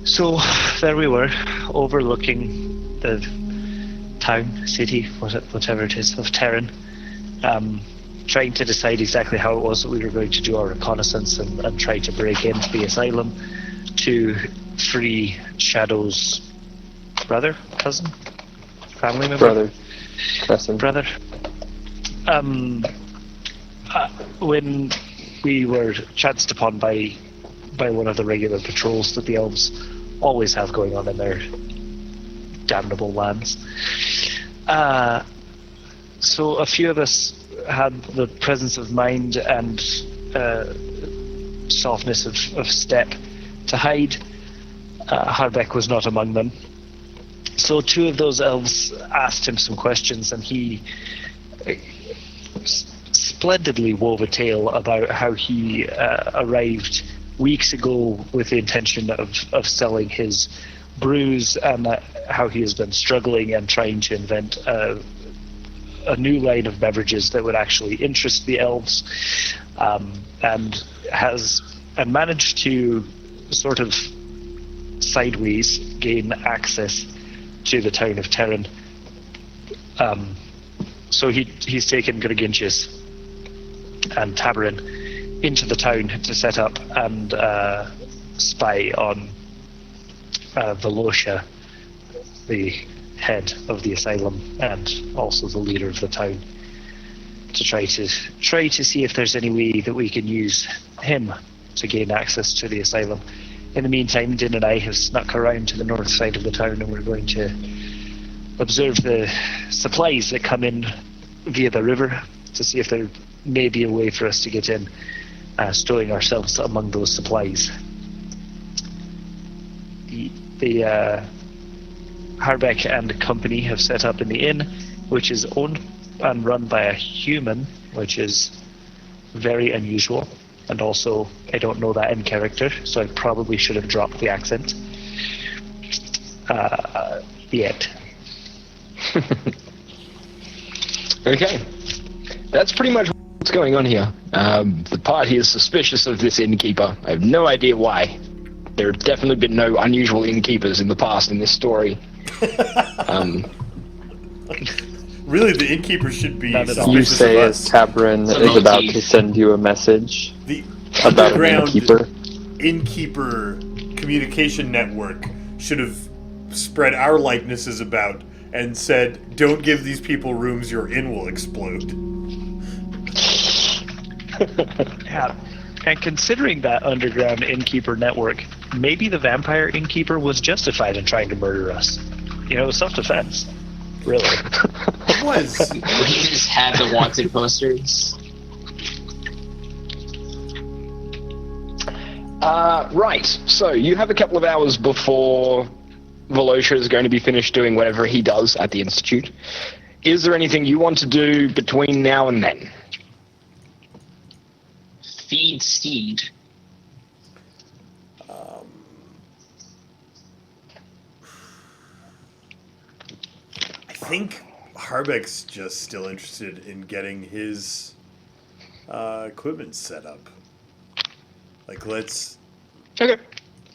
So there we were, overlooking the town, city, whatever it is, of Terran, trying to decide exactly how it was that we were going to do our reconnaissance and try to break into the asylum to free Shadow's brother, cousin, family member? Brother. When we were chanced upon by one of the regular patrols that the elves always have going on in their damnable lands. So a few of us had the presence of mind and softness of step to hide. Harbeck was not among them. So two of those elves asked him some questions, and he splendidly wove a tale about how he arrived weeks ago with the intention of selling his brews, and how he has been struggling and trying to invent a new line of beverages that would actually interest the elves, and managed to sort of sideways gain access to the town of Terran. So he's taken Gregentius and Tabarin into the town to set up and spy on Valcia, the head of the asylum and also the leader of the town, to try to see if there's any way that we can use him to gain access to the asylum. In the meantime, Din and I have snuck around to the north side of the town, and we're going to observe the supplies that come in via the river to see if there may be a way for us to get in, stowing ourselves among those supplies. The Harbeck and company have set up in the inn, which is owned and run by a human, which is very unusual. And also, I don't know that in character, so I probably should have dropped the accent. Yet. Okay. That's pretty much what's going on here. The party is suspicious of this innkeeper. I have no idea why. There have definitely been no unusual innkeepers in the past in this story. Really, the innkeeper should be suspicious You say of as us. Tabrin is about to send you a message The about an underground innkeeper. communication network should have spread our likenesses about and said, "Don't give these people rooms, your inn will explode." Yeah. And considering that underground innkeeper network, maybe the vampire innkeeper was justified in trying to murder us. Self-defense. Really. It was. He just had the wanted posters. Right, so you have a couple of hours before Valcia is going to be finished doing whatever he does at the Institute. Is there anything you want to do between now and then? Feed Steed. I think Harbeck's just still interested in getting his equipment set up. Like, let's... Okay.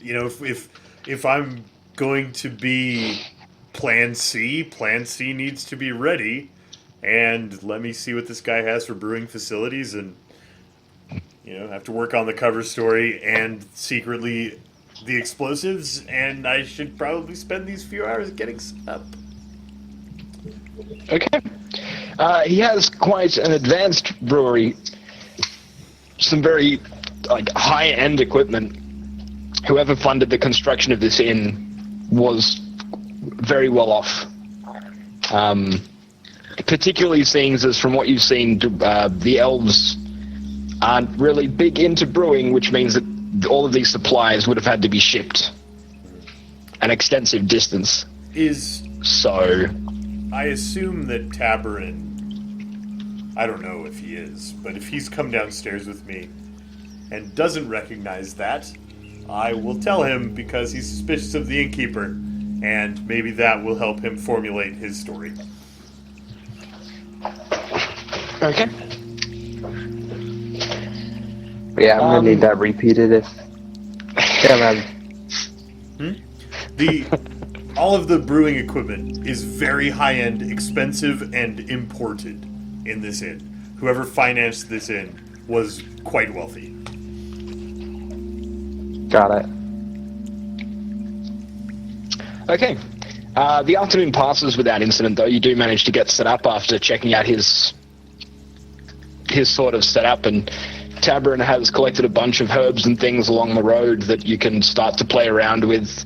If I'm going to be Plan C needs to be ready, and let me see what this guy has for brewing facilities, and have to work on the cover story and secretly the explosives, and I should probably spend these few hours getting set up. Okay. He has quite an advanced brewery. Some very high-end equipment. Whoever funded the construction of this inn was very well off. Particularly seeing as from what you've seen, the elves aren't really big into brewing, which means that all of these supplies would have had to be shipped an extensive distance. So I assume that Tabarin, I don't know if he is, but if he's come downstairs with me and doesn't recognize that, I will tell him because he's suspicious of the innkeeper, and maybe that will help him formulate his story. Okay. Yeah, I'm gonna need that repeated if... Yeah, man. All of the brewing equipment is very high-end, expensive, and imported in this inn. Whoever financed this inn was quite wealthy. Got it. Okay. The afternoon passes without incident, though. You do manage to get set up after checking out his sort of setup, and Tabarin has collected a bunch of herbs and things along the road that you can start to play around with.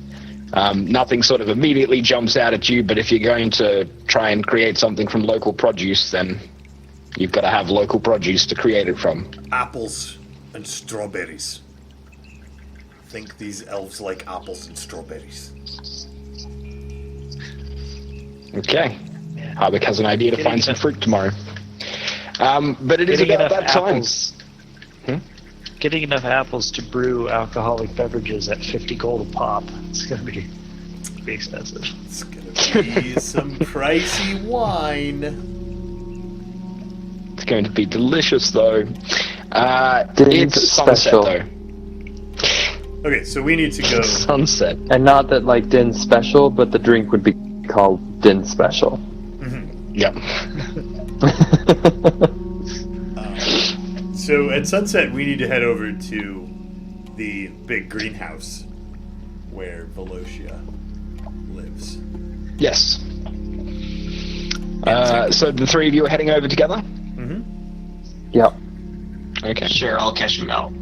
Nothing sort of immediately jumps out at you, but if you're going to try and create something from local produce, then you've got to have local produce to create it from. Apples and strawberries. I think these elves like apples and strawberries. Okay. Harbeck has an idea to find some fruit tomorrow. But it is about that time. Getting enough apples to brew alcoholic beverages at 50 gold a pop. It's going to be expensive. It's going to be some pricey wine. It's going to be delicious, though. Din's It's sunset, special. though. Okay, so we need to go. Sunset. And not that like Din's special, but the drink would be called Din Special. Yep. So at sunset, we need to head over to the big greenhouse where Valcia lives. Yes. So the three of you are heading over together? Yep. Okay. Sure, I'll catch him out.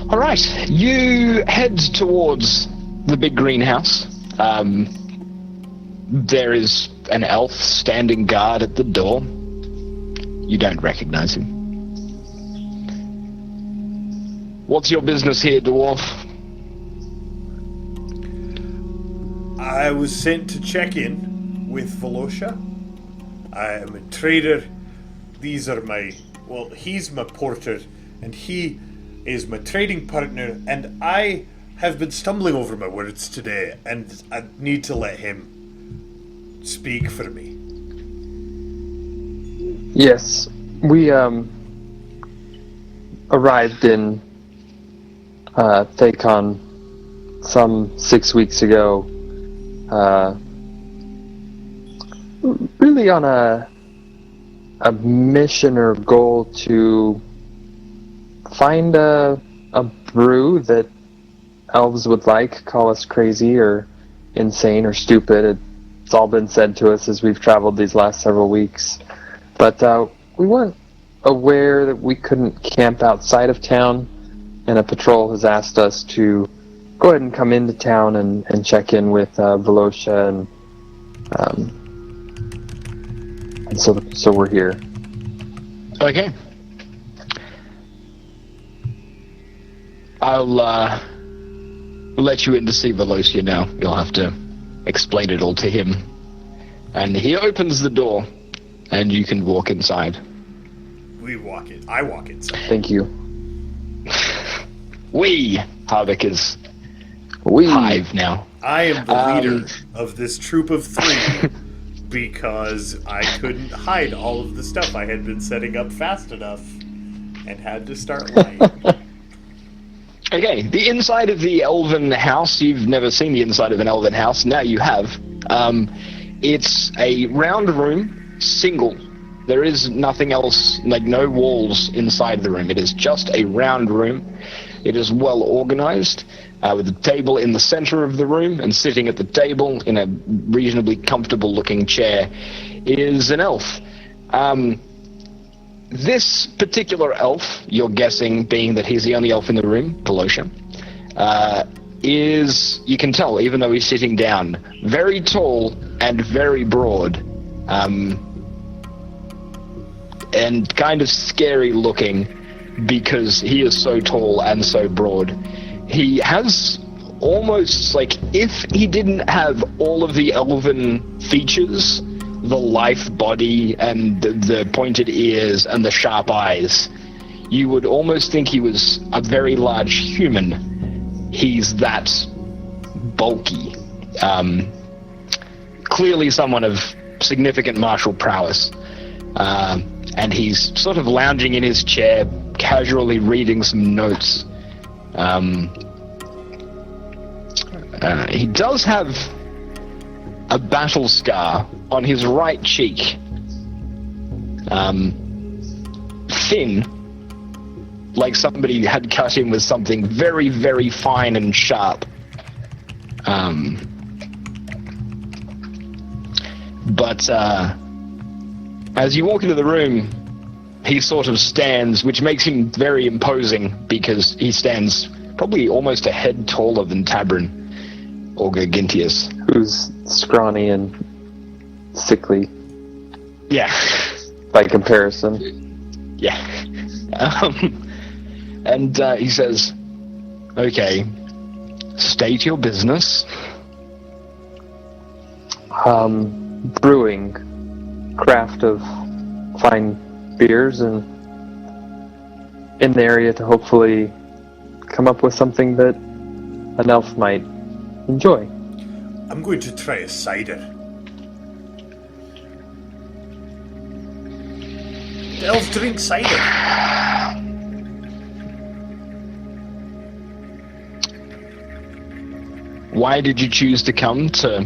All right. You head towards the big greenhouse. There is an elf standing guard at the door. You don't recognize him. What's your business here, dwarf? I was sent to check in with Valcia. I am a trader. These are he's my porter, and he is my trading partner, and I have been stumbling over my words today, and I need to let him speak for me. Yes, we arrived in Thacon some 6 weeks ago. Really on a mission or goal to find a brew that elves would like. Call us crazy or insane or stupid. It's all been said to us as we've traveled these last several weeks. But we weren't aware that we couldn't camp outside of town, and a patrol has asked us to go ahead and come into town and check in with Valcia, and so we're here. Okay. I'll let you in to see Valcia now. You'll have to explain it all to him. And he opens the door, and you can walk inside. I walk inside. Thank you. Harbeck is We hive now. I am the leader of this troop of 3 because I couldn't hide all of the stuff I had been setting up fast enough and had to start lying. Okay, the inside of the elven house, you've never seen the inside of an elven house, now you have. It's a round room, single. There is nothing else, like no walls inside the room. It is just a round room. It is well organized, with a table in the center of the room, and sitting at the table in a reasonably comfortable looking chair is an elf. This particular elf, you're guessing, being that he's the only elf in the room, Valcia, is, you can tell, even though he's sitting down, very tall and very broad, and kind of scary looking because he is so tall and so broad. He has almost, like, if he didn't have all of the elven features, the lithe body and the pointed ears and the sharp eyes, you would almost think he was a very large human. He's that bulky. Clearly someone of significant martial prowess. And he's sort of lounging in his chair, casually reading some notes. He does have a battle scar on his right cheek. Thin, like somebody had cut him with something very, very fine and sharp. But as you walk into the room, he sort of stands, which makes him very imposing because he stands probably almost a head taller than Tabrin or Gargintius, who's scrawny and sickly. Yeah. By comparison. Yeah. And he says, okay, state your business. Brewing. Craft of fine beers and in the area to hopefully come up with something that an elf might enjoy. I'm going to try a cider. The elves drink cider. Why did you choose to come to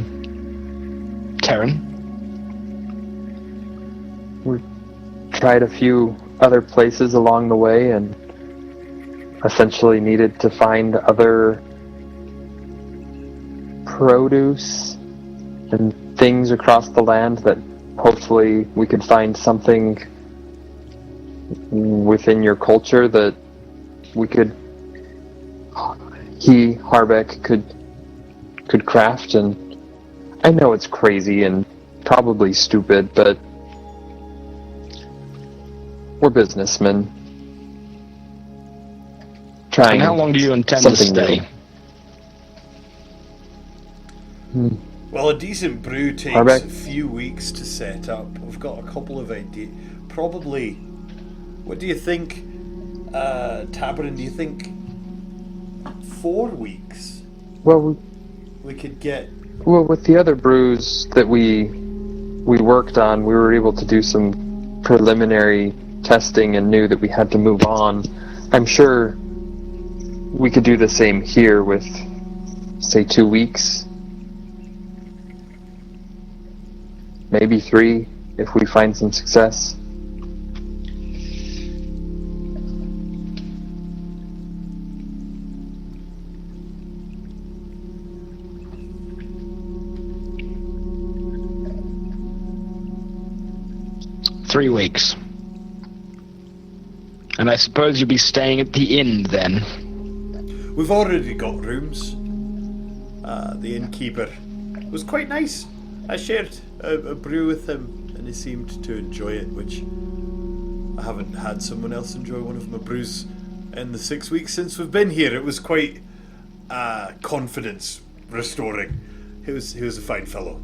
Terran? We tried a few other places along the way and essentially needed to find other produce and things across the land that hopefully we could find something within your culture that Harbeck could craft. And I know it's crazy and probably stupid, but we're businessmen. And how long do you intend to stay? Well, a decent brew takes Harbeck? a few weeks to set up. We've got a couple of ideas. Probably, what do you think, Tabrin, do you think 4 weeks? Well, We could get... Well, with the other brews that we worked on, we were able to do some preliminary testing and knew that we had to move on. I'm sure we could do the same here with, say, 2 weeks. Maybe 3 if we find some success. Three weeks. And I suppose you'll be staying at the inn then? We've already got rooms. The innkeeper was quite nice. I shared a brew with him and he seemed to enjoy it, which I haven't had someone else enjoy one of my brews in the 6 weeks since we've been here. It was quite confidence restoring. He was a fine fellow.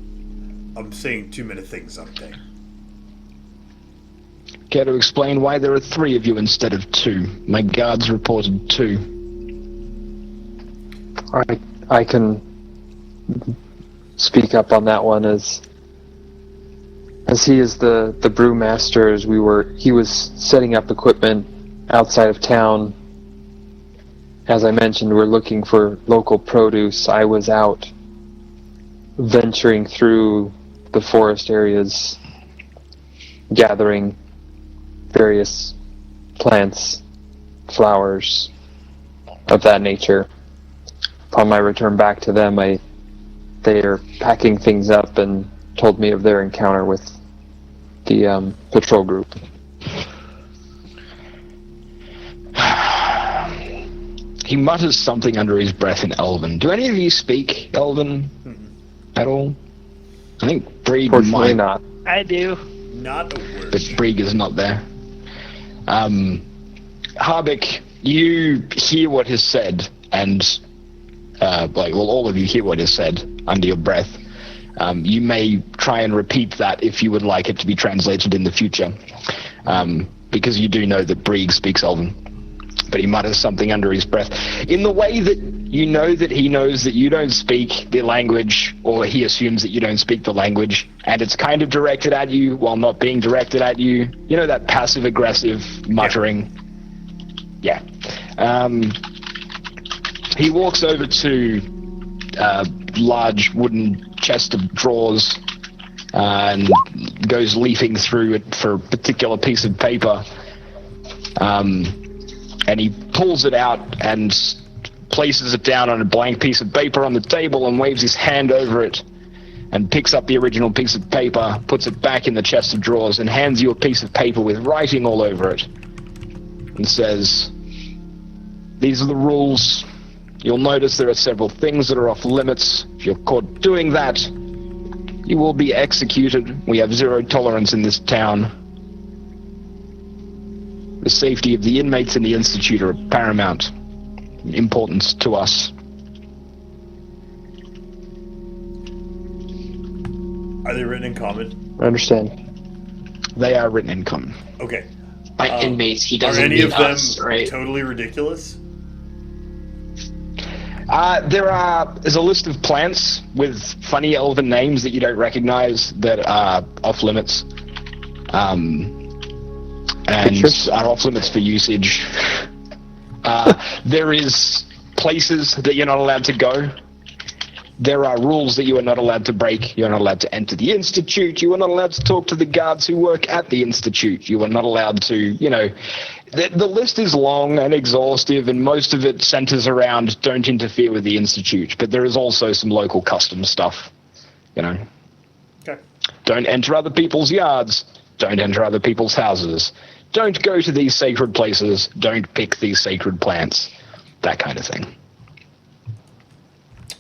I'm saying too many things, aren't I? Care to explain why there are 3 of you instead of 2? My guards reported 2. I can speak up on that one as he is the brewmaster. He was setting up equipment outside of town. As I mentioned, we're looking for local produce. I was out venturing through the forest areas, gathering various plants, flowers of that nature. Upon my return back to them, they are packing things up and told me of their encounter with the patrol group. He mutters something under his breath in Elven. Do any of you speak Elven at all? I think Brieg Fortunately might. not. I do. Not a word. But Brieg is not there. Harbeck, you hear what is said, and all of you hear what is said under your breath. You may try and repeat that if you would like it to be translated in the future, because you do know that Brieg speaks Elven. But he mutters something under his breath in the way that you know that he knows that you don't speak the language, or he assumes that you don't speak the language, and it's kind of directed at you while not being directed at you. You know, that passive-aggressive muttering? Yeah. He walks over to large wooden chest of drawers and goes leafing through it for a particular piece of paper. And he pulls it out and places it down on a blank piece of paper on the table and waves his hand over it and picks up the original piece of paper, puts it back in the chest of drawers, and hands you a piece of paper with writing all over it and says, "These are the rules. You'll notice there are several things that are off limits. If you're caught doing that, you will be executed. We have zero tolerance in this town. The safety of the inmates in the Institute are of paramount importance to us." Are they written in common? I understand. They are written in common. Okay. By inmates, he Are doesn't any mean of them us, right? totally ridiculous? There's a list of plants with funny elven names that you don't recognize that are off limits. And are off limits for usage. There is places that you're not allowed to go. There are rules that you are not allowed to break. You're not allowed to enter the Institute. You are not allowed to talk to the guards who work at the Institute. You are not allowed to, the list is long and exhaustive, and most of it centers around don't interfere with the Institute. But there is also some local custom stuff, Okay. Don't enter other people's yards. Don't enter other people's houses. Don't go to these sacred places. Don't pick these sacred plants. That kind of thing.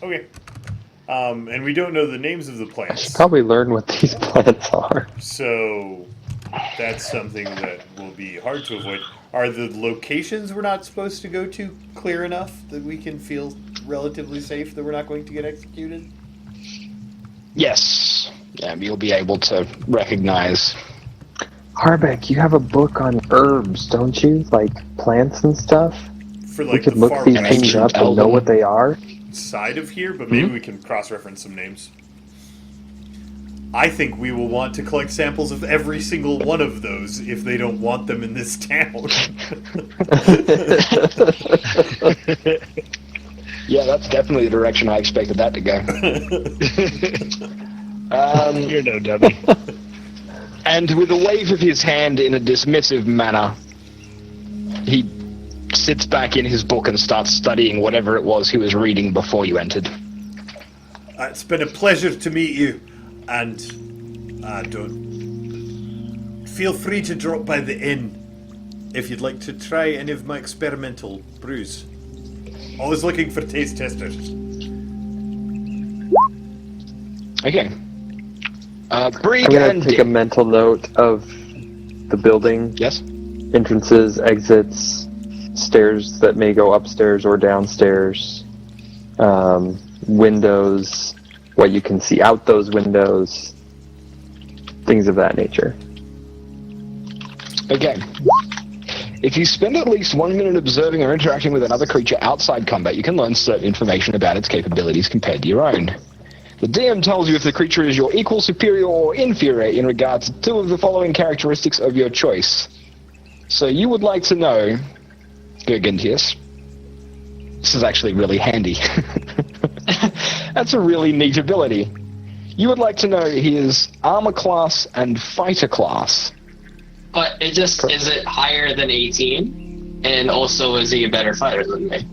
Okay. And we don't know the names of the I should plants. probably learn what these plants are. So that's something that will be hard to avoid. Are the locations we're not supposed to go to clear enough that we can feel relatively safe that we're not going to get executed? Yes. Yeah, you'll be able to recognize. Harbeck, you have a book on herbs, don't you? Like plants and stuff? For We like could the look far these An things ancient up and know elven. what they are. side of here, but maybe we can cross-reference some names. I think we will want to collect samples of every single one of those if they don't want them in this town. Yeah, that's definitely the direction I expected that to go. You're no dummy. And with a wave of his hand in a dismissive manner, he sits back in his book and starts studying whatever it was he was reading before you entered. It's been a pleasure to meet you, and don't feel free to drop by the inn if you'd like to try any of my experimental brews. Always looking for taste testers. Okay. Brig I'm gonna and take a mental note of the building, Yes? entrances, exits, stairs that may go upstairs or downstairs, windows, what you can see out those windows, things of that nature. Okay. If you spend at least 1 minute observing or interacting with another creature outside combat, you can learn certain information about its capabilities compared to your own. The DM tells you if the creature is your equal, superior, or inferior in regards to 2 of the following characteristics of your choice. So you would like to know, Gergintius, this is actually really handy. That's a really neat ability. You would like to know his armor class and fighter class. But is it higher than 18? And also, is he a better fighter than me?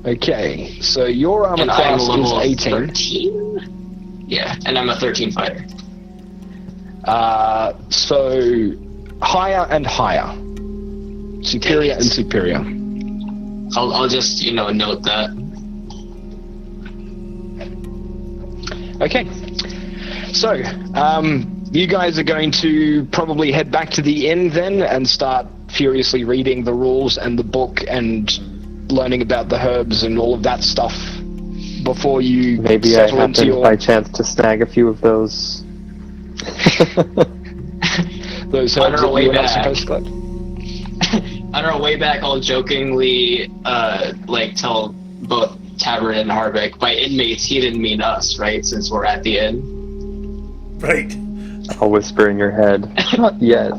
Okay, so your armor And I'm class is level 18. 13? Yeah, and I'm a 13 fighter. So higher and higher. Superior and superior. I'll just, note that. Okay. So, you guys are going to probably head back to the inn then and start furiously reading the rules and the book and learning about the herbs and all of that stuff before you Maybe I settle into happen your... by chance to snag a few of those. those On herbs our that way you were not back. supposed to collect. On our way back, I'll jokingly, tell both Tavern and Harbeck, by inmates, he didn't mean us, right? Since we're at the inn. Right. I'll whisper in your head. Not yet.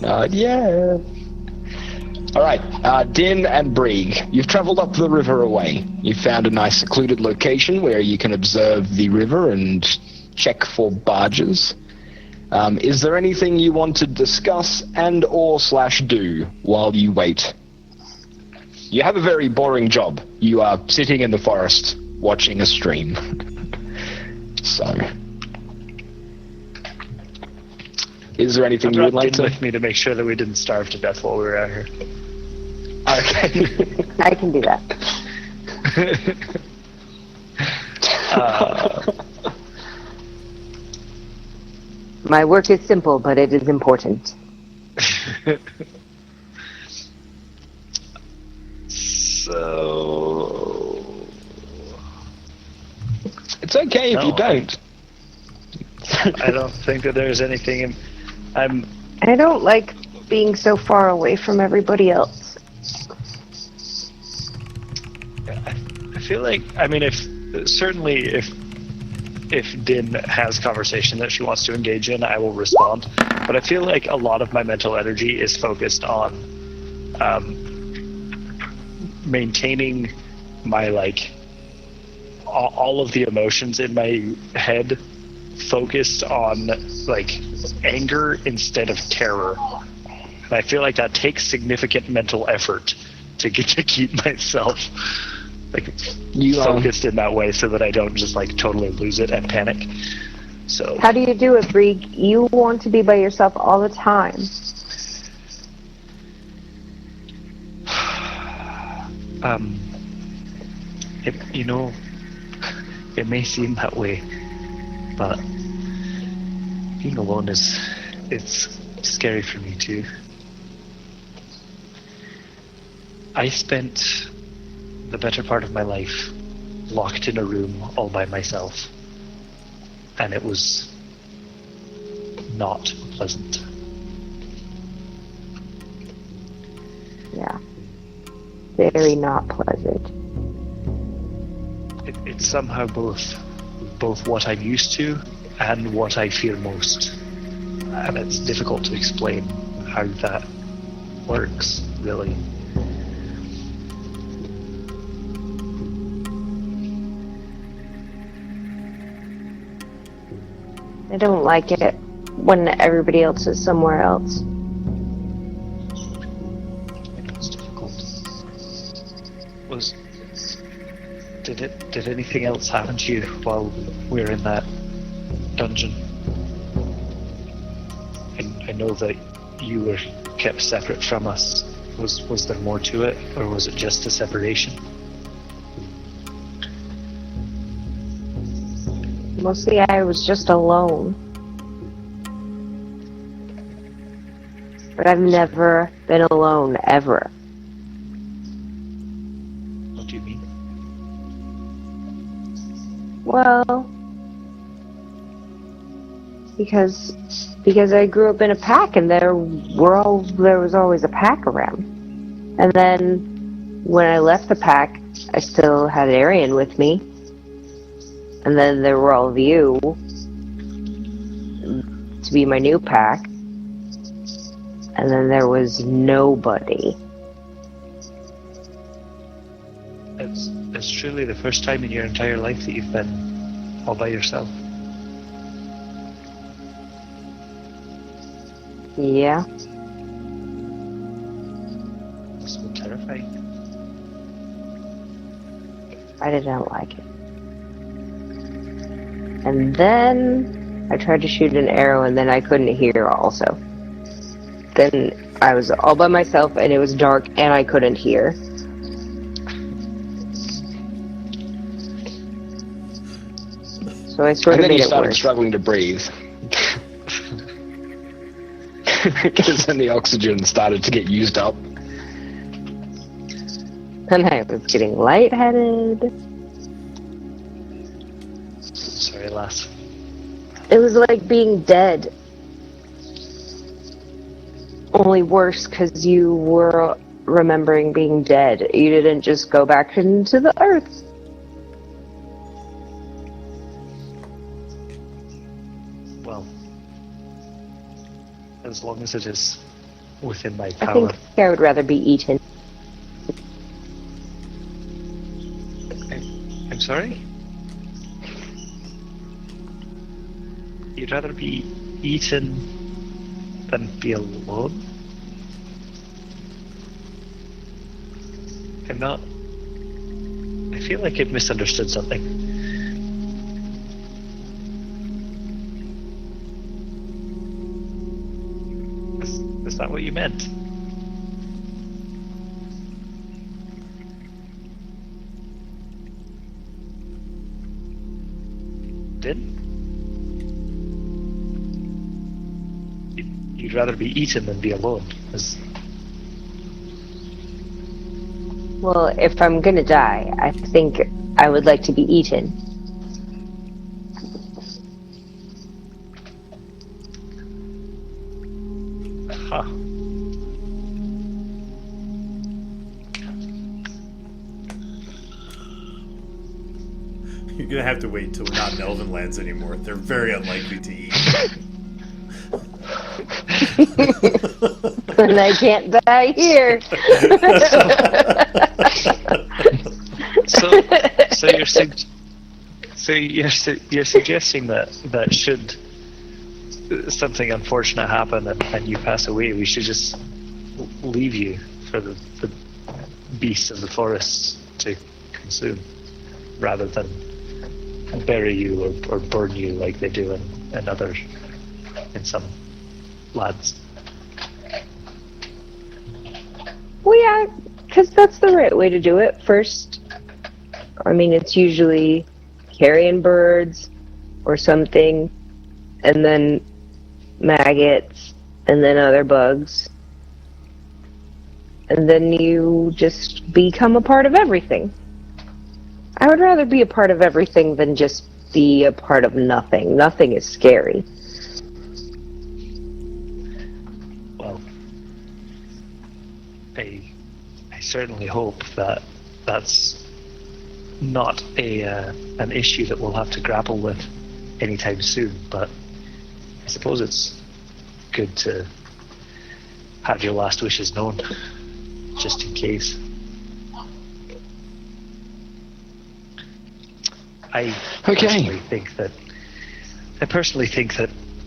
Not yet. All right, Din and Brieg, you've traveled up the river away. You've found a nice secluded location where you can observe the river and check for barges. Is there anything you want to discuss and or / do while you wait? You have a very boring job. You are sitting in the forest watching a stream. So, is there anything you would like to? With me to make sure that we didn't starve to death while we were out here. Okay. I can do that. My work is simple, but it is important. So... It's okay if you don't. I don't think that there's anything I don't like being so far away from everybody else. I feel like, I mean, if Din has conversation that she wants to engage in, I will respond. But I feel like a lot of my mental energy is focused on maintaining my, like, all of the emotions in my head focused on, like, anger instead of terror. And I feel like that takes significant mental effort to keep myself like focused in that way so that I don't just like totally lose it and panic. So how do you do it, Brieg? You want to be by yourself all the time. It may seem that way, but being alone it's scary for me too. I spent the better part of my life locked in a room all by myself, and it was not pleasant. Yeah. Very not pleasant. It's somehow both what I'm used to and what I fear most. And it's difficult to explain how that works, really. I don't like it when everybody else is somewhere else. It's difficult. Did anything else happen to you while we were in that dungeon? I know that you were kept separate from us. Was there more to it, or was it just a separation? Mostly I was just alone. But I've never been alone, ever. What do you mean? Well, because I grew up in a pack, and there was always a pack around. And then when I left the pack, I still had Arian with me. And then there were all of you to be my new pack. And then there was nobody. It's truly the first time in your entire life that you've been all by yourself. Yeah. Must have been terrifying. I did not like it. And then I tried to shoot an arrow, and then I couldn't hear also. Then I was all by myself, and it was dark, and I couldn't hear. So I sort of made it worse. And then you started struggling to breathe. Because then the oxygen started to get used up. And I was getting lightheaded. Sorry, lass. It was like being dead. Only worse, because you were remembering being dead. You didn't just go back into the earth. Well, as long as it is within my I power. think I would rather be eaten. I'm sorry? You'd rather be eaten than be alone? I'm not... I feel like I've misunderstood something. Is that what you meant? Did? You'd rather be eaten than be alone. Well, if I'm gonna die, I think I would like to be eaten. Huh. You're gonna have to wait until we're not Melvin lands anymore. They're very unlikely to eat. And I can't die here. So you're suggesting that should something unfortunate happen and you pass away, we should just leave you for the beasts of the forests to consume, rather than bury you or burn you like they do in some lands. Well, yeah, because that's the right way to do it. First, I mean, it's usually carrion birds or something, and then maggots, and then other bugs. And then you just become a part of everything. I would rather be a part of everything than just be a part of nothing. Nothing is scary. Well, I certainly hope that that's not an issue that we'll have to grapple with anytime soon, but I suppose it's good to have your last wishes known, just in case. I personally think that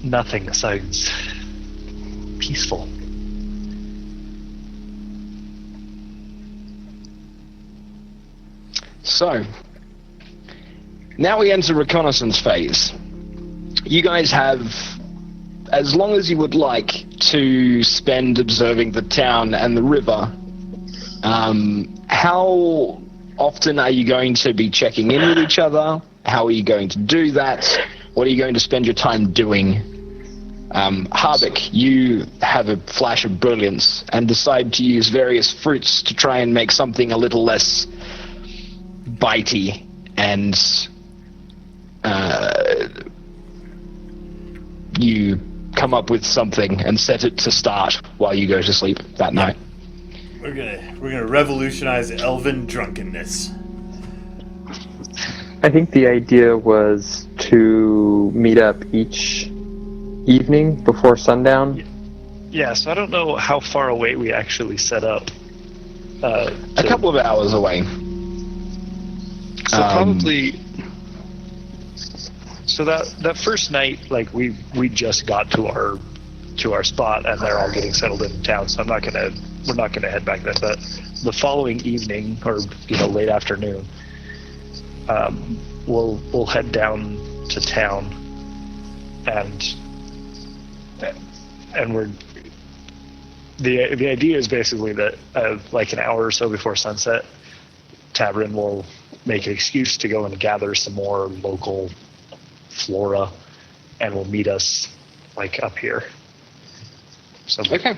nothing sounds peaceful. So, now we enter reconnaissance phase. You guys have as long as you would like to spend observing the town and the river. How often are you going to be checking in with each other? How are you going to do that? What are you going to spend your time doing? Harbeck, you have a flash of brilliance and decide to use various fruits to try and make something a little less bitey, and you come up with something and set it to start while you go to sleep that night. We're gonna revolutionize elven drunkenness. I think the idea was to meet up each evening before sundown. Yeah, so I don't know how far away we actually set up. A couple of hours away. So probably. So that first night, like we just got to our spot, and they're all getting settled in town. So we're not gonna head back then. But the following evening, or late afternoon, we'll head down to town, and we're the idea is basically that like an hour or so before sunset, Tavern will make an excuse to go and gather some more local flora, and will meet us like up here. So okay,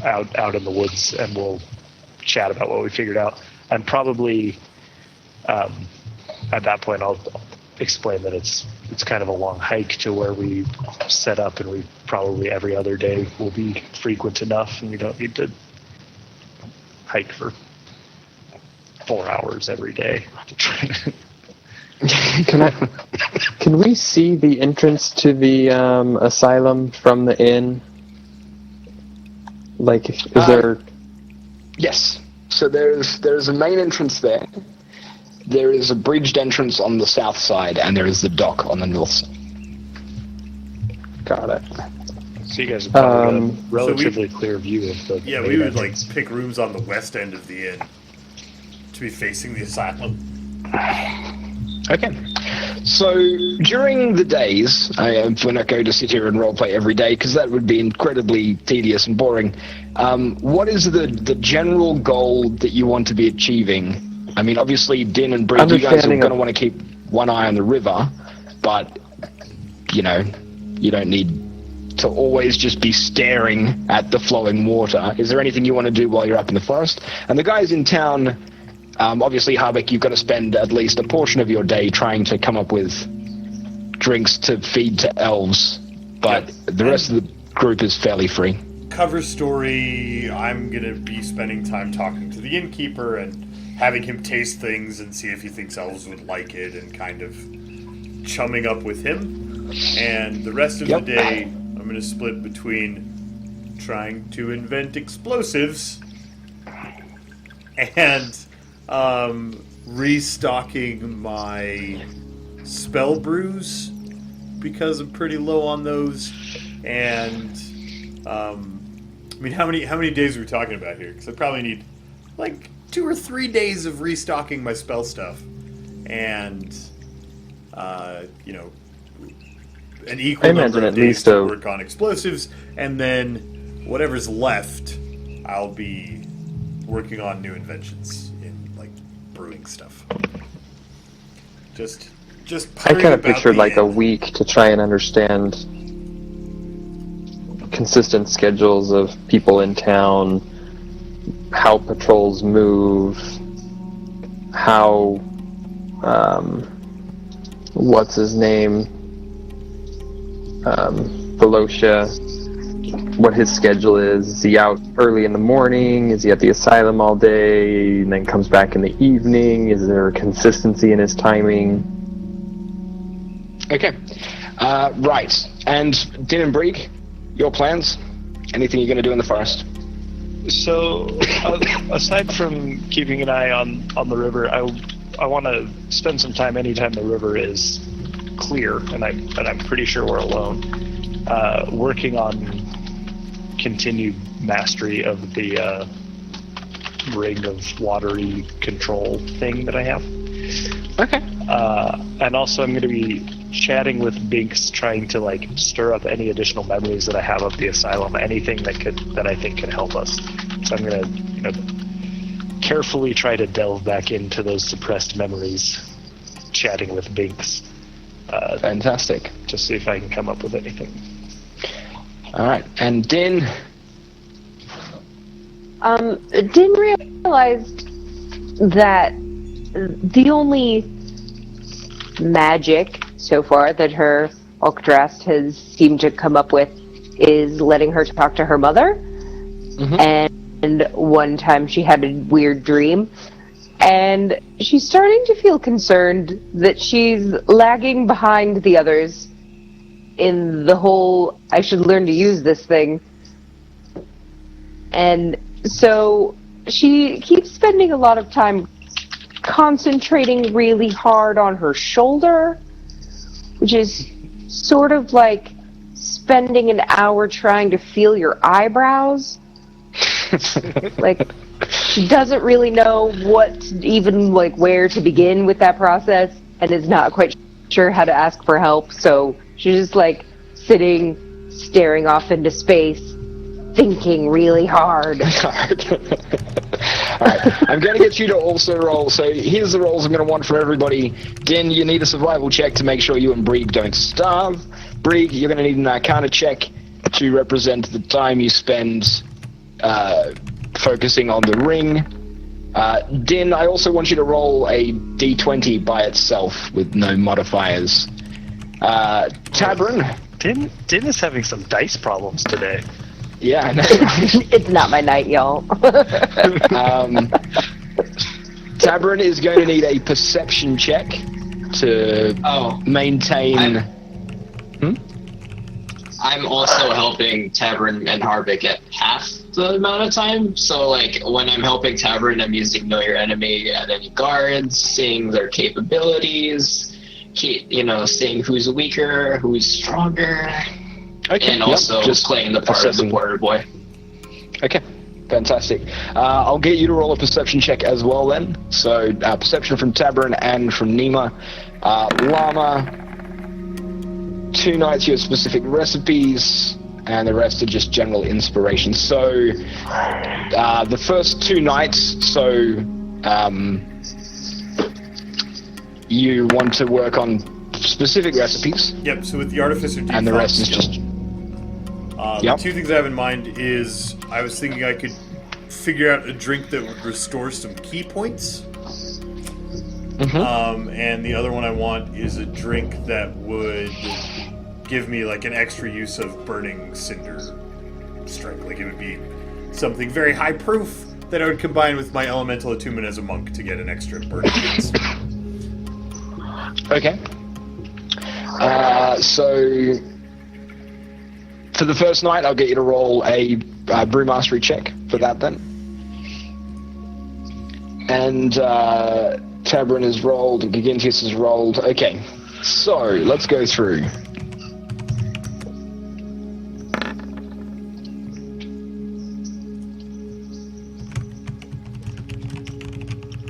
out in the woods, and we'll chat about what we figured out. And probably at that point, I'll explain that it's kind of a long hike to where we set up, and we probably every other day will be frequent enough, and we don't need to hike for 4 hours every day to try to Can we see the entrance to the asylum from the inn? Like, is there... Yes. So there's a main entrance there. There is a bridged entrance on the south side, and there is the dock on the north side. Got it. So you guys have probably got a So relatively clear view of the Yeah, main we would like entrance. pick rooms on the west end of the inn to be facing the asylum. Okay. So during the days, we're not going to sit here and roleplay every day because that would be incredibly tedious and boring. What is the general goal that you want to be achieving? I mean, obviously, Din and Bree, you guys are going to want to keep one eye on the river, but, you know, you don't need to always just be staring at the flowing water. Is there anything you want to do while you're up in the forest? And the guys in town, obviously, Harbeck, you've got to spend at least a portion of your day trying to come up with drinks to feed to elves, but the rest of the group is fairly free. Cover story, I'm going to be spending time talking to the innkeeper and having him taste things and see if he thinks elves would like it and kind of chumming up with him. And the rest of the day, I'm going to split between trying to invent explosives and restocking my spell brews because I'm pretty low on those. And I mean, how many days are we talking about here? Because I probably need like 2 or 3 days of restocking my spell stuff, and you know, an equal number of days to work on explosives, and then whatever's left, I'll be working on new inventions in like brewing stuff. Just I kind of pictured like a week to try and understand consistent schedules of people in town, how patrols move, how what's his name, Valcia, what his schedule is. Is he out early in the morning? Is he at the asylum all day and then comes back in the evening? Is there a consistency in his timing? Okay. Right. And Din and Breek, your plans? Anything you're going to do in the forest? So, aside from keeping an eye on the river, I want to spend some time anytime the river is clear, and I'm pretty sure we're alone, working on continued mastery of the ring of watery control thing that I have. Okay. And also I'm going to be chatting with Binks, trying to like stir up any additional memories that I have of the asylum, anything that I think can help us. So I'm going to carefully try to delve back into those suppressed memories, chatting with Binks. Fantastic. To see if I can come up with anything. All right, and Din. Din realized that the only magic so far that her Alcatraz has seemed to come up with is letting her talk to her mother. Mm-hmm. And one time she had a weird dream, and she's starting to feel concerned that she's lagging behind the others in the whole I should learn to use this thing. And so she keeps spending a lot of time concentrating really hard on her shoulder, which is sort of like spending an hour trying to feel your eyebrows. Like, she doesn't really know where to begin with that process, and is not quite sure how to ask for help, so she's just like sitting, staring off into space, thinking really hard. Alright, I'm going to get you to also roll. So here's the rolls I'm going to want from everybody. Din, you need a survival check to make sure you and Breeg don't starve. Breeg, you're going to need an Arcana check to represent the time you spend focusing on the ring. Din, I also want you to roll a d20 by itself with no modifiers. Tabron. Din is having some dice problems today. Yeah, I know. It's not my night, y'all. Tabron is going to need a perception check to maintain... I'm also helping Tabron and Harbeck at half, the amount of time. So like when I'm helping Tavern, I'm using Know Your Enemy at any guards, seeing their capabilities, seeing who's weaker, who's stronger, and also just playing the part of the border boy. Okay, fantastic. I'll get you to roll a perception check as well then. So perception from Tabern and from Nima. Llama, 2 nights you have specific recipes, and the rest are just general inspiration. So the first 2 nights, you want to work on specific recipes. Yep, so with the Artificer and the rest is just... The 2 things I have in mind is I was thinking I could figure out a drink that would restore some key points. And the other one I want is a drink that would give me like an extra use of burning cinder strength. Like it would be something very high proof that I would combine with my elemental attunement as a monk to get an extra burning use. Okay. So for the first night, I'll get you to roll a brew mastery check for that then. And Tabrin has rolled, and Gigintius has rolled. Okay, so let's go through.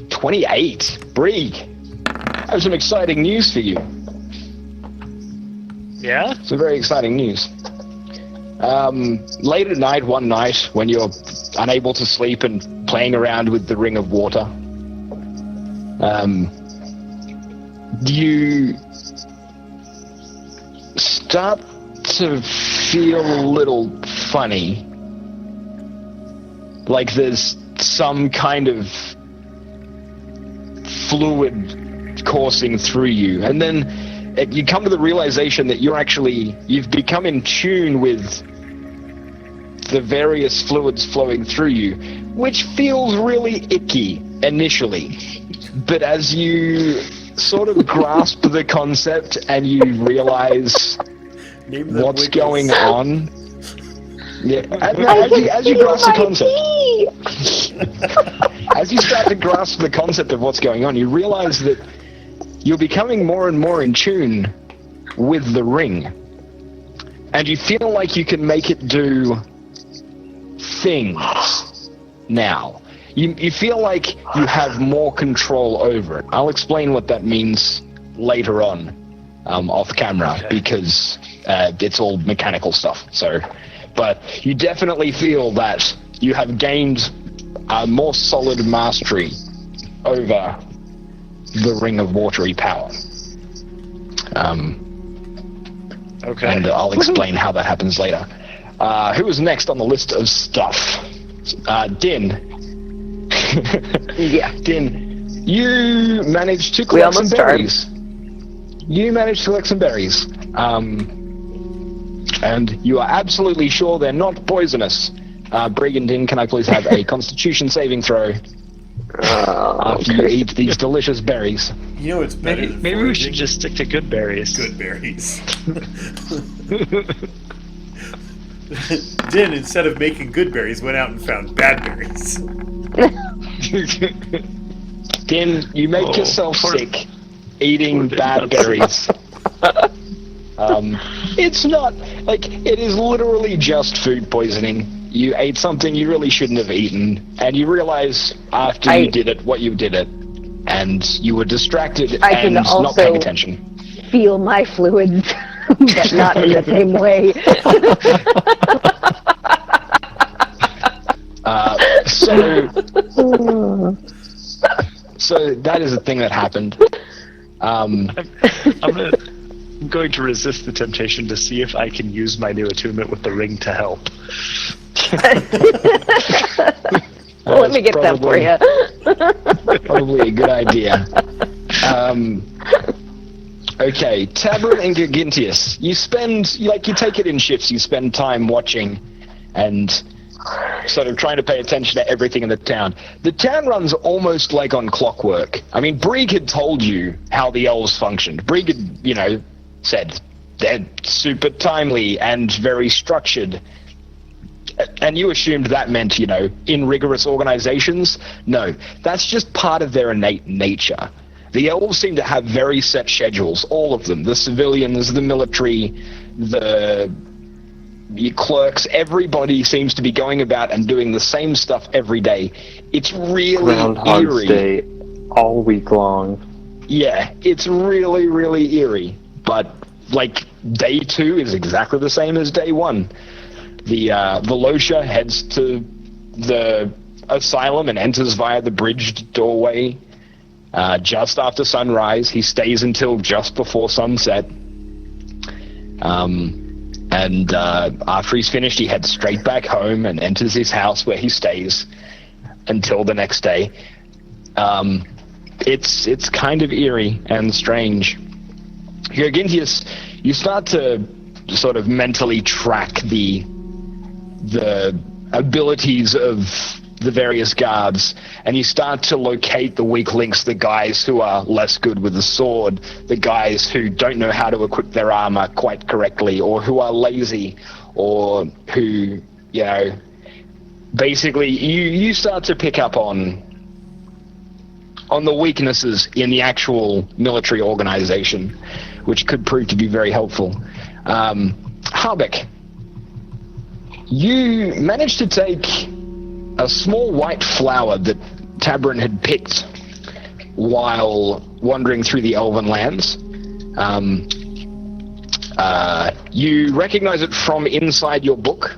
$28. Brig, I have some exciting news for you. Yeah? Some very exciting news. Late at night, one night, when you're unable to sleep and playing around with the ring of water, you start to feel a little funny. Like there's some kind of fluid coursing through you. And then you come to the realization that you've become in tune with the various fluids flowing through you, which feels really icky initially. But as you sort of grasp the concept and you realize what's going on, as you grasp the concept, as you start to grasp the concept of what's going on, you realize that you're becoming more and more in tune with the ring, and you feel like you can make it do things now. You feel like you have more control over it. I'll explain what that means later on, off camera, because it's all mechanical stuff. But you definitely feel that you have gained a more solid mastery over the ring of watery power. Okay. And I'll explain how that happens later. Who is next on the list of stuff? Din. Yeah. Din, you managed to collect some berries. You managed to collect some berries. And you are absolutely sure they're not poisonous. Brig and Din, can I please have a constitution saving throw after you eat these delicious berries? You know it's better than Maybe we should just stick to good berries. good berries. Din, instead of making good berries, went out and found bad berries. Din, you make yourself sick eating bad berries. It's not, like, it is literally just food poisoning. You ate something you really shouldn't have eaten, and you realize after you did it, what you did it, and you were distracted and not paying attention. Feel my fluids, but not in the same way. So that is a thing that happened. I'm going to resist the temptation to see if I can use my new attunement with the ring to help. Well, let me get that for you. Probably a good idea. Okay, Tabron and Gigintius, you take it in shifts. You spend time watching and sort of trying to pay attention to everything in the town. The town runs almost like on clockwork. I mean, Brig had told you how the elves functioned. Brig had, said they're super timely and very structured. And you assumed that meant, in rigorous organizations? No, that's just part of their innate nature. The elves seem to have very set schedules, all of them. The civilians, the military, the clerks, everybody seems to be going about and doing the same stuff every day. It's really Groundhog's eerie. Day all week long. Yeah, it's really, really eerie. But, day 2 is exactly the same as day 1. The Valcia heads to the asylum and enters via the bridged doorway just after sunrise. He stays until just before sunset. And after he's finished, he heads straight back home and enters his house where he stays until the next day. It's kind of eerie and strange. Gintius, you start to sort of mentally track the abilities of the various guards, and you start to locate the weak links, the guys who are less good with the sword, the guys who don't know how to equip their armor quite correctly, or who are lazy, or who, basically you start to pick up on the weaknesses in the actual military organization, which could prove to be very helpful. Harbeck, you managed to take a small white flower that Tabrin had picked while wandering through the Elven lands. You recognize it from inside your book,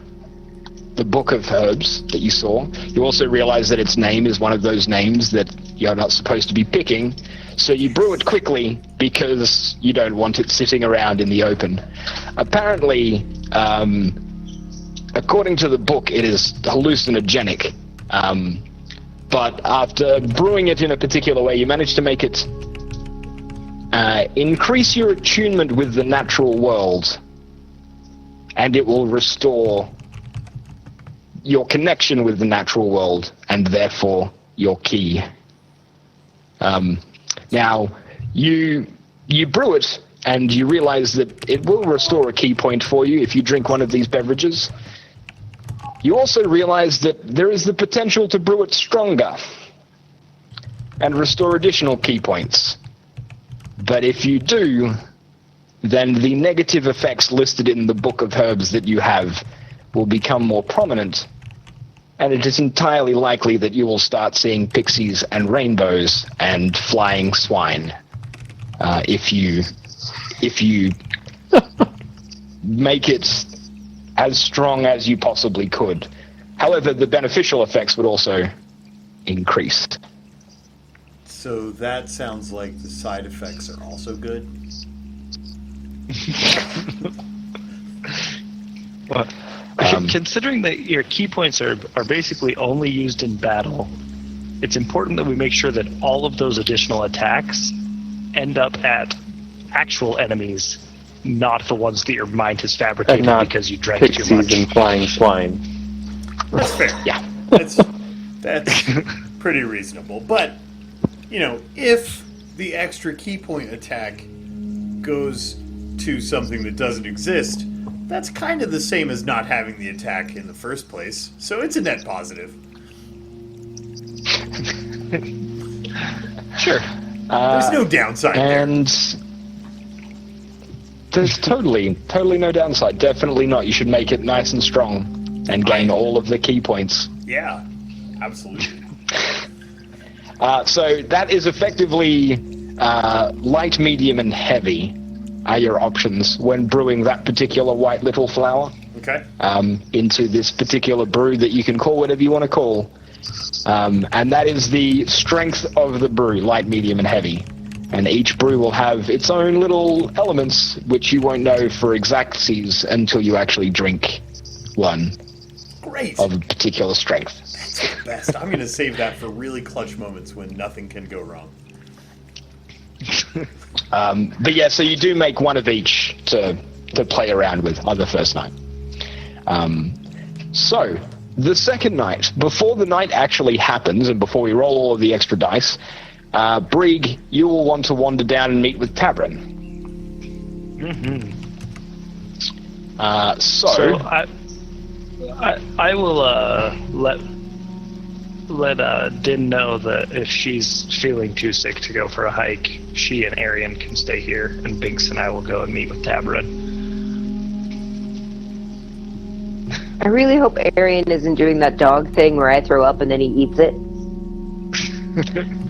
the Book of Herbs that you saw. You also realize that its name is one of those names that you're not supposed to be picking, so you brew it quickly because you don't want it sitting around in the open. Apparently, according to the book, it is hallucinogenic, but after brewing it in a particular way, you manage to make it increase your attunement with the natural world, and it will restore your connection with the natural world, and therefore your key. Now, you brew it, and you realize that it will restore a key point for you if you drink one of these beverages. You also realize that there is the potential to brew it stronger and restore additional key points. But if you do, then the negative effects listed in the Book of Herbs that you have will become more prominent, and it is entirely likely that you will start seeing pixies and rainbows and flying swine if you make it as strong as you possibly could. However, the beneficial effects would also increase. So that sounds like the side effects are also good. Well, considering that your key points are basically only used in battle, it's important that we make sure that all of those additional attacks end up at actual enemies, not the ones that your mind has fabricated And not because you drank too pixies much. and flying swine. That's fair. Yeah. That's pretty reasonable. But, if the extra key point attack goes to something that doesn't exist, that's kind of the same as not having the attack in the first place. So it's a net positive. Sure. There's no downside there. And there's totally no downside. Definitely not. You should make it nice and strong and gain all of the key points. Yeah, absolutely. So that is effectively light, medium, and heavy are your options when brewing that particular white little flower. Okay. Into this particular brew that you can call whatever you want to call. And that is the strength of the brew, light, medium, and heavy. And each brew will have its own little elements, which you won't know for exactsies until you actually drink one. Great. Of a particular strength. That's the best. I'm going to save that for really clutch moments when nothing can go wrong. But yeah, so you do make one of each to play around with on the first night. So, the second night, before the night actually happens, and before we roll all of the extra dice, Brig, you will want to wander down and meet with Tabrin. Mm-hmm. I will let Din know that if she's feeling too sick to go for a hike, she and Arian can stay here, and Binks and I will go and meet with Tabarin. I really hope Arian isn't doing that dog thing where I throw up and then he eats it.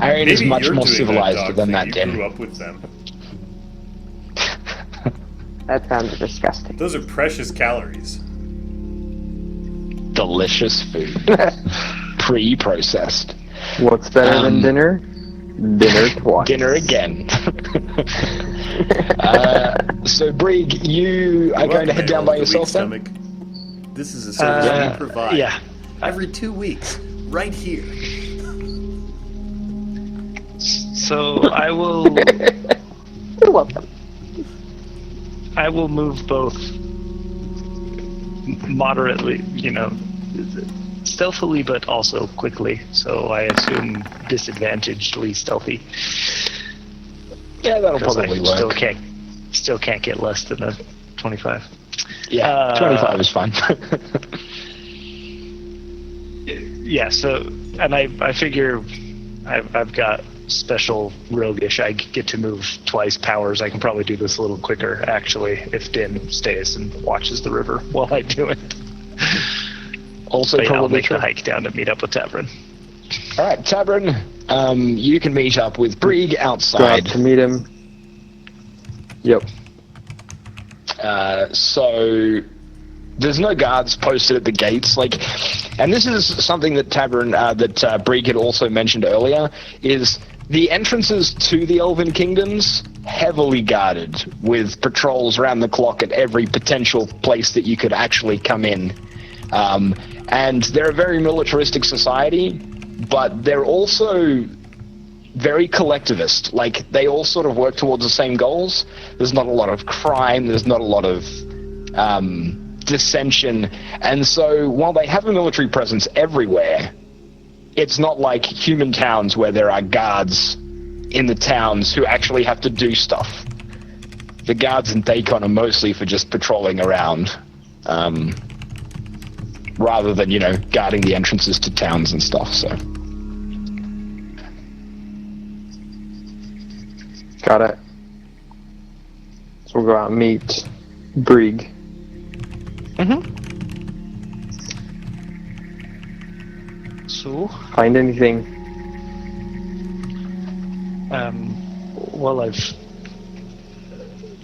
Arian is Maybe much you're more doing civilized dog than thing. that, You Din. grew up with them. That sounds disgusting. Those are precious calories. Delicious food. Pre-processed. What's better than dinner? Dinner twice. Dinner again. So, Brig, you are going to head down by yourself then? Stomach. This is a service we provide. Yeah. Every 2 weeks, right here. So I will You're welcome. move both moderately, stealthily, but also quickly. So I assume disadvantagedly stealthy. Yeah, that'll 'Cause probably I work. Still can't get less than a 25. Yeah, 25 is fine. Yeah. So, and I figure I've got special roguish. I get to move twice powers. I can probably do this a little quicker, actually, if Din stays and watches the river while I do it. Also, But yeah, I'll probably make true. the hike down to meet up with Tabarin. All right, Tabarin, you can meet up with Brig Go out outside. to meet him. Yep. So there's no guards posted at the gates, and this is something that Brig had also mentioned earlier, is the entrances to the Elven Kingdoms heavily guarded with patrols around the clock at every potential place that you could actually come in. And they're a very militaristic society, but they're also very collectivist. They all sort of work towards the same goals. There's not a lot of crime. There's not a lot of dissension. And so while they have a military presence everywhere, it's not like human towns where there are guards in the towns who actually have to do stuff. The guards in Dacon are mostly for just patrolling around, rather than, guarding the entrances to towns and stuff, so. Got it. So we'll go out and meet Brig. So, Find anything? well,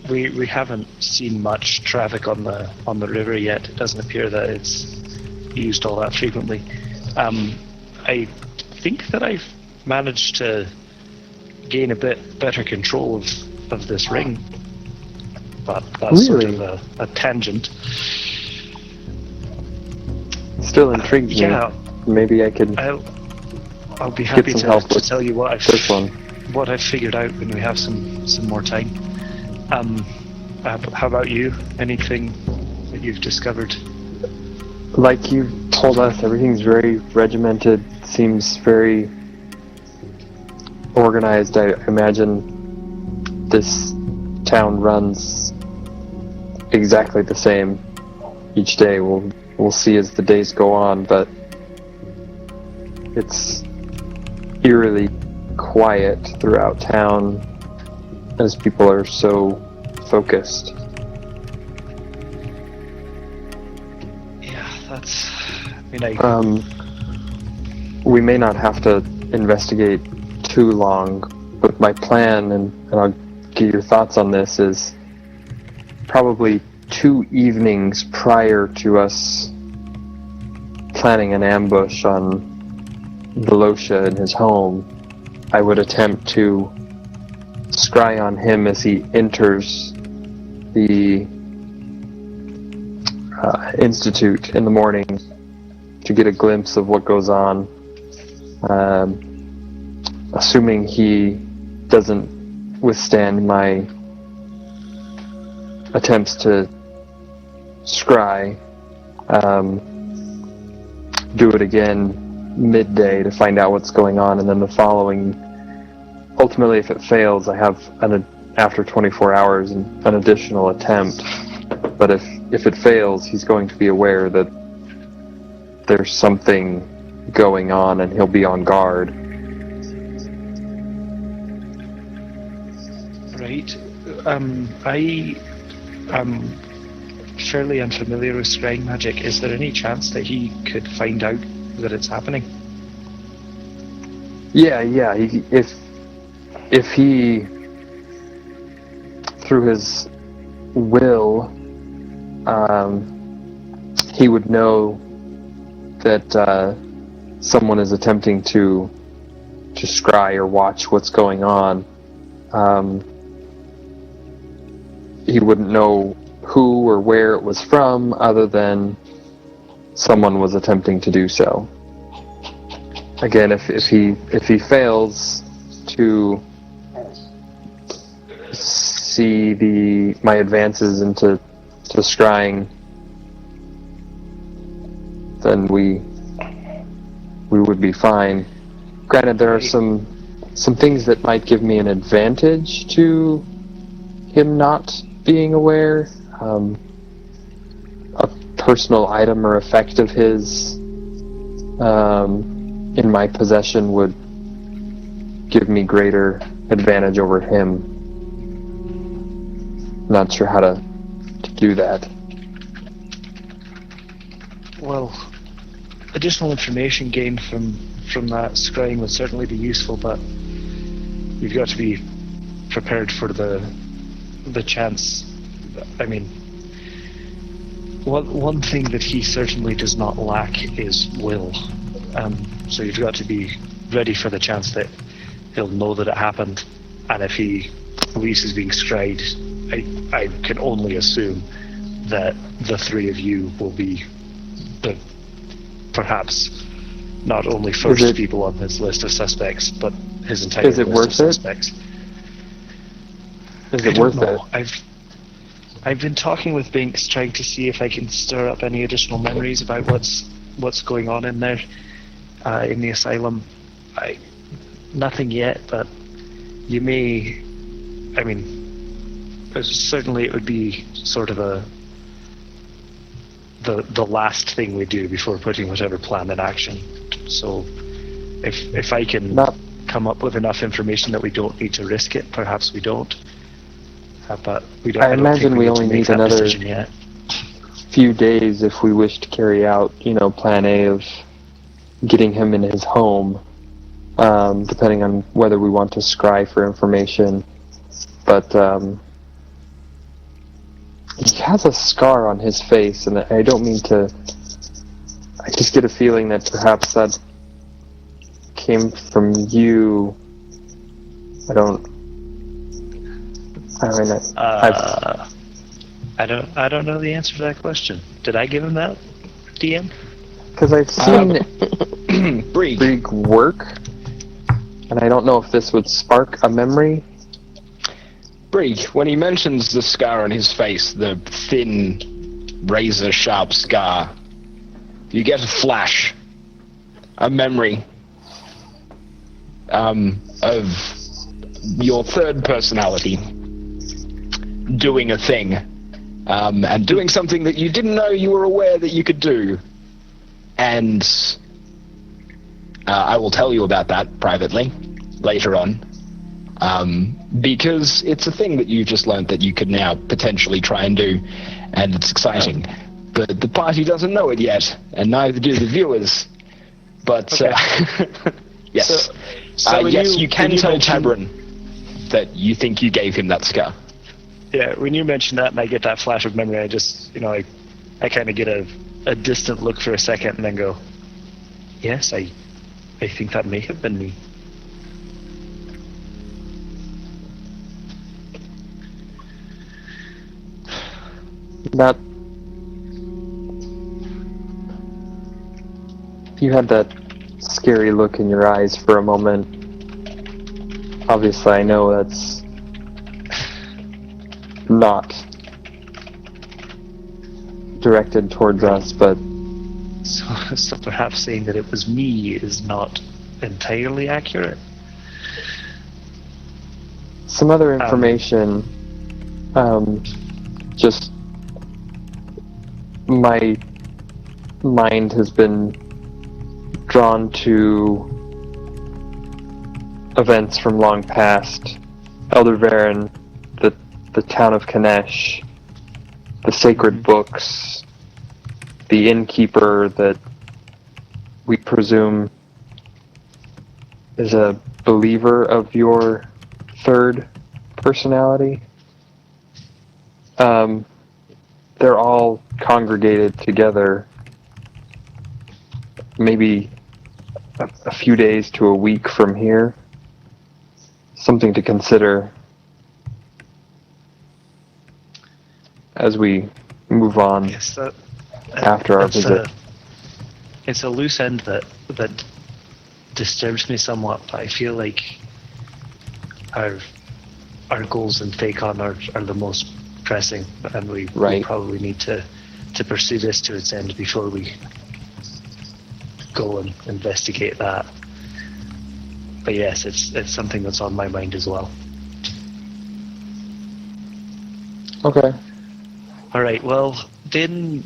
we haven't seen much traffic on the river yet. It doesn't appear that it's used all that frequently. I think that I've managed to gain a bit better control of this ring, but that's sort Really? of a tangent. Still intrigues Yeah, me. Maybe I could I'll be happy some to help with tell you what this one. I've figured out when we have some more time. How about you? Anything that you've discovered? Like you told us, everything's very regimented, seems very organized. I imagine this town runs exactly the same each day. We'll see as the days go on, but it's eerily quiet throughout town as people are so focused. Yeah, that's. I mean, We may not have to investigate too long, but my plan, and I'll get your thoughts on this, is probably 2 evenings prior to us planning an ambush on Valcia in his home, I would attempt to scry on him as he enters the institute in the morning to get a glimpse of what goes on. Assuming he doesn't withstand my attempts to scry, do it again midday to find out what's going on, and then the following, ultimately if it fails, I have after 24 hours an additional attempt. But if it fails, he's going to be aware that there's something going on and he'll be on guard. Right. I am fairly unfamiliar with scrying magic. Is there any chance that he could find out that it's happening? Yeah. If he, through his will, he would know that someone is attempting to scry or watch what's going on. He wouldn't know who or where it was from, other than someone was attempting to do so. Again, if he fails to see my advances into scrying, then we would be fine. Granted, there are some things that might give me an advantage to him not being aware. A personal item or effect of his in my possession would give me greater advantage over him. Not sure how to do that. Well, additional information gained from that scrying would certainly be useful, but you've got to be prepared for the chance. I mean, one thing that he certainly does not lack is will. So you've got to be ready for the chance that he'll know that it happened, and if he believes he's being scryed, I can only assume that the three of you will be the perhaps not only first people on his list of suspects, but his entire list of suspects. Is it worth it? I've been talking with Binks, trying to see if I can stir up any additional memories about what's going on in there, in the asylum. Nothing yet, but you may. I mean, certainly it would be sort of the last thing we do before putting whatever plan in action. So, if I can come up with enough information that we don't need to risk it, perhaps we don't. But we don't. I imagine we only need another few days if we wish to carry out, Plan A of getting him in his home, depending on whether we want to scry for information. But he has a scar on his face, and I don't mean to. I just get a feeling that perhaps that came from you. I don't know the answer to that question. Did I give him that, DM? Because I've seen Brig work, and I don't know if this would spark a memory. Brig, when he mentions the scar on his face, the thin, razor-sharp scar, you get a flash, a memory of your third personality doing a thing, and doing something that you didn't know you were aware that you could do. And I will tell you about that privately later on, because it's a thing that you just learned that you could now potentially try and do, and it's exciting. But the party doesn't know it yet, and neither do the viewers. But yes, yes, you can tell Tabron that you think you gave him that scar. Yeah, when you mention that and I get that flash of memory, I just, I kind of get a distant look for a second and then go, yes, I think that may have been me. That you had that scary look in your eyes for a moment. Obviously, I know that's not directed towards us, but so perhaps saying that it was me is not entirely accurate. Some other information, just my mind has been drawn to events from long past. Elder Varen, the town of Kanesh, the sacred books, the innkeeper that we presume is a believer of your third personality. They're all congregated together, maybe a few days to a week from here. Something to consider as we move on Yes, that, after our visit. It's a loose end that disturbs me somewhat, but I feel like our goals in Fakon are the most pressing, and we probably need to pursue this to its end before we go and investigate that. But yes, it's something that's on my mind as well. Okay. All right. Well, Din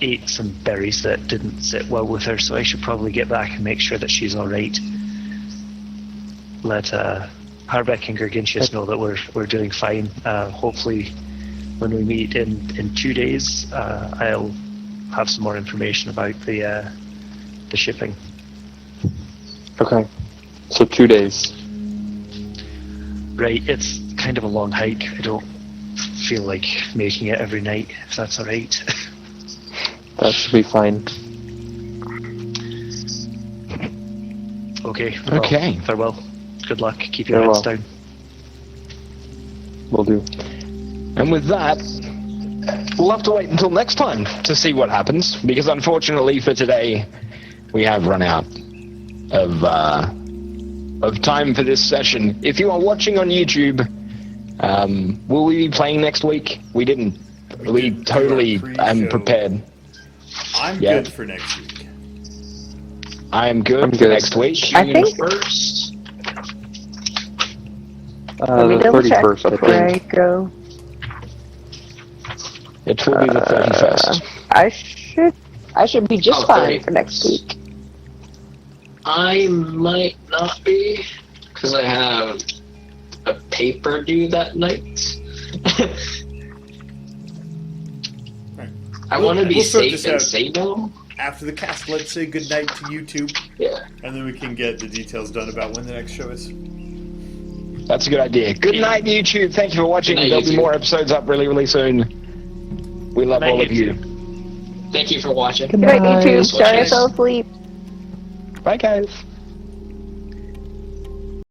ate some berries that didn't sit well with her, so I should probably get back and make sure that she's all right. Let Harbeck and Gergintius know that we're doing fine. Hopefully, when we meet in 2 days, I'll have some more information about the shipping. Okay. So 2 days. Right. It's kind of a long hike. I don't feel like making it every night, if that's all right. That should be fine. Okay. Well, Okay. farewell. Good luck. Keep your heads down. Will do. And with that, we'll have to wait until next time to see what happens, because unfortunately for today, we have run out of time for this session. If you are watching on YouTube, will we be playing next week? We didn't. We totally am prepared. I'm good for next week. I am good for next week. I think First, let me The double check 31st, before I I think. go. It will be the 31st. I should be just Oh, fine 30. for next week. I might not be, because I have a paper due that night. I want to be We'll sort safe this and out. say no. After the cast, let's say goodnight to YouTube, Yeah. and then we can get the details done about when the next show is. That's a good idea. Good night, YouTube. Thank you for watching. Good night, There'll be YouTube. more episodes up really, really soon. We love Good night, all of you. Thank you for watching. Good night, YouTube. Nice. Sorry I fell asleep. Bye, guys.